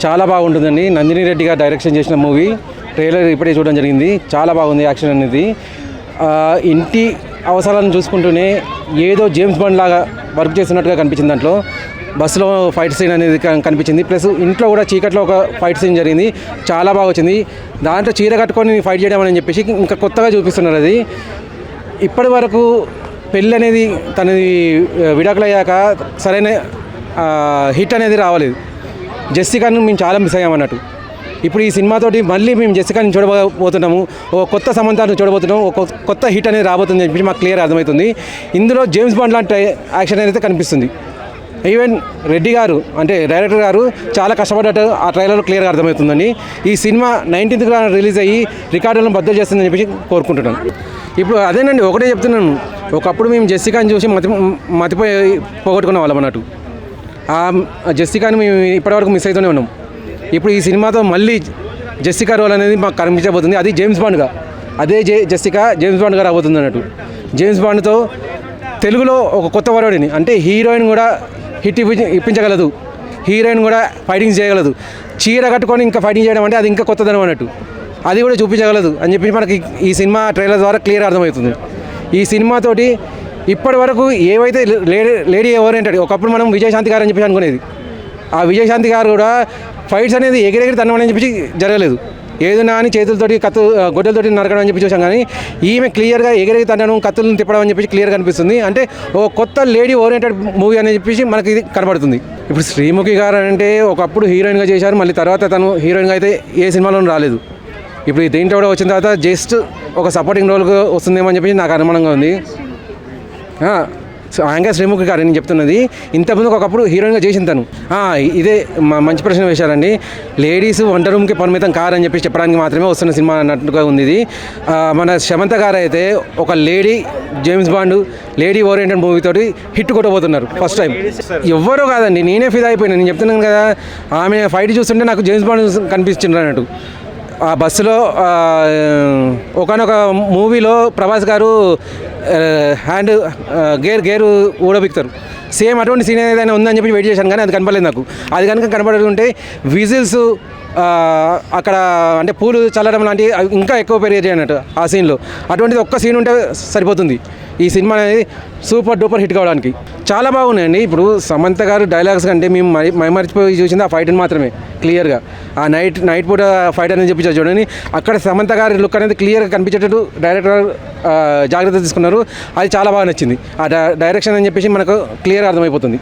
చాలా బాగుంటుందండి. నందిని రెడ్డి గారు డైరెక్షన్ చేసిన మూవీ ట్రైలర్ ఇప్పుడే చూడడం జరిగింది. చాలా బాగుంది యాక్షన్ అనేది. ఇంటి అవసరాలను చూసుకుంటూనే ఏదో జేమ్స్ బాండ్ లాగా వర్క్ చేస్తున్నట్టుగా కనిపించింది. దాంట్లో బస్సులో ఫైట్ సీన్ అనేది కనిపించింది. ప్లస్ ఇంట్లో కూడా చీకట్లో ఒక ఫైట్ సీన్ జరిగింది. చాలా బాగా వచ్చింది. దాంట్లో చీర కట్టుకొని ఫైట్ చేయడం అని చెప్పేసి ఇంకా కొత్తగా చూపిస్తున్నారు. అది ఇప్పటి వరకు పెళ్ళి అనేది తనది విడాకులు అయ్యాక సరైన హిట్ అనేది రావలేదు. జెస్సికాను మేము చాలా మిస్ అయ్యామన్నట్టు. ఇప్పుడు ఈ సినిమాతోటి మళ్ళీ మేము జెస్సికాని చూడబోతున్నాము. ఒక కొత్త సమంతాన్ని చూడబోతున్నాము. ఒక కొత్త హిట్ అనేది రాబోతుంది అని చెప్పి మాకు క్లియర్ అర్థమవుతుంది. ఇందులో జేమ్స్ బాండ్ లాంటి యాక్షన్ అయితే కనిపిస్తుంది. ఈవెన్ రెడ్డి గారు అంటే డైరెక్టర్ గారు చాలా కష్టపడ్డట్టు ఆ ట్రైలర్లో క్లియర్గా అర్థమవుతుందండి. ఈ సినిమా 19th రిలీజ్ అయ్యి రికార్డులను బద్దలు చేస్తుందని చెప్పి కోరుకుంటున్నాను. ఇప్పుడు అదేనండి, ఒకటే చెప్తున్నాను. ఒకప్పుడు మేము జెస్సికాని చూసి మతిపోయి పోగొట్టుకున్న వాళ్ళం అన్నట్టు. ఆ జెస్సికాని మేము ఇప్పటివరకు మిస్ అవుతూనే ఉన్నాం. ఇప్పుడు ఈ సినిమాతో మళ్ళీ జెస్సికా రోల్ అనేది మాకు కనిపించబోతుంది. అది జేమ్స్ బాండ్గా, అదే జెస్సికా జేమ్స్ బాండ్గా రాబోతుంది అన్నట్టు. జేమ్స్ బాండ్తో తెలుగులో ఒక కొత్త వరవడిని అంటే హీరోయిన్ కూడా హిట్ ఇప్పించగలదు, హీరోయిన్ కూడా ఫైటింగ్స్ చేయగలదు. చీర కట్టుకొని ఇంకా ఫైటింగ్ చేయడం అంటే అది ఇంకా కొత్తదనం అన్నట్టు. అది కూడా చూపించగలదు అని చెప్పి మనకి ఈ సినిమా ట్రైలర్ ద్వారా క్లియర్ అర్థమవుతుంది. ఈ సినిమాతోటి ఇప్పటి వరకు ఏవైతే లేడీ ఓరియంటెడ్, ఒకప్పుడు మనం విజయశాంతి గారు అని చెప్పి అనుకునేది. ఆ విజయశాంతి గారు కూడా ఫైట్స్ అనేది ఎగిరెగిరి తన్నమని చెప్పి జరగలేదు. ఏదైనా అని చేతులతోటి గొడ్డలతోటి నరకడం అని చెప్పి చూసాం. కానీ ఈమె క్లియర్గా ఎగిరెగిరి తన్నడం, కత్తులను తిప్పడం అని చెప్పి క్లియర్గా కనిపిస్తుంది. అంటే ఓ కొత్త లేడీ ఓరియంటెడ్ మూవీ అని చెప్పేసి మనకి ఇది కనబడుతుంది. ఇప్పుడు శ్రీముఖి గారు అంటే ఒకప్పుడు హీరోయిన్గా చేశారు. మళ్ళీ తర్వాత తను హీరోయిన్గా అయితే ఏ సినిమాలోనూ రాలేదు. ఇప్పుడు దీంట్లో కూడా వచ్చిన తర్వాత జస్ట్ ఒక సపోర్టింగ్ రోల్గా వస్తుందేమో అని చెప్పి నాకు అనుమానంగా ఉంది. ఆయన శ్రీముఖి గారు నేను చెప్తున్నది. ఇంతకుముందు ఒకప్పుడు హీరోయిన్గా చేసిన తను. ఇదే మంచి ప్రశ్న వేశారండి. లేడీస్ వంట రూమ్కి పరిమితం కారని చెప్పి చెప్పడానికి మాత్రమే వస్తున్న సినిమా అన్నట్టుగా ఉంది ఇది. మన సమంత గారు అయితే ఒక lady James Bond lady oriented మూవీతోటి హిట్ కొట్టబోతున్నారు ఫస్ట్ టైం. ఎవ్వరూ కాదండి, నేనే ఫిదా అయిపోయినా. నేను చెప్తున్నాను కదా, ఆమె ఫైట్ చూస్తుంటే నాకు జేమ్స్ బాండ్ కనిపిస్తుంది అన్నట్టు. ఆ బస్సులో ఒకనొక మూవీలో ప్రభాస్ గారు హ్యాండ్ గేరు ఊడబిక్తారు. సేమ్ అటువంటి సీన్ ఏదైనా ఉందని చెప్పి వెయిట్ చేశాను, కానీ అది కనపడలేదు నాకు. అది కనుక కనపడుతుంటే విజిల్స్ అక్కడ అంటే పూలు చల్లడం లాంటివి ఇంకా ఎక్కువ పెరిగాయి అన్నట్టు ఆ సీన్లో. అటువంటిది ఒక్క సీన్ ఉంటే సరిపోతుంది ఈ సినిమా అనేది సూపర్ డూపర్ హిట్ కావడానికి. చాలా బాగున్నాయండి. ఇప్పుడు సమంత గారు డైలాగ్స్ కంటే మేము మైమరిచిపోయి చూసింది ఆ ఫైట్ని మాత్రమే. క్లియర్గా ఆ నైట్ పూట ఫైట్ అనేది చెప్పించారు చూడండి. అక్కడ సమంత గారి లుక్ అనేది క్లియర్గా కనిపించేటట్టు డైరెక్టర్ జాగ్రత్త తీసుకున్నారు. అది చాలా బాగా నచ్చింది. ఆ డైరెక్షన్ అని చెప్పేసి మనకు క్లియర్గా అర్థమైపోతుంది.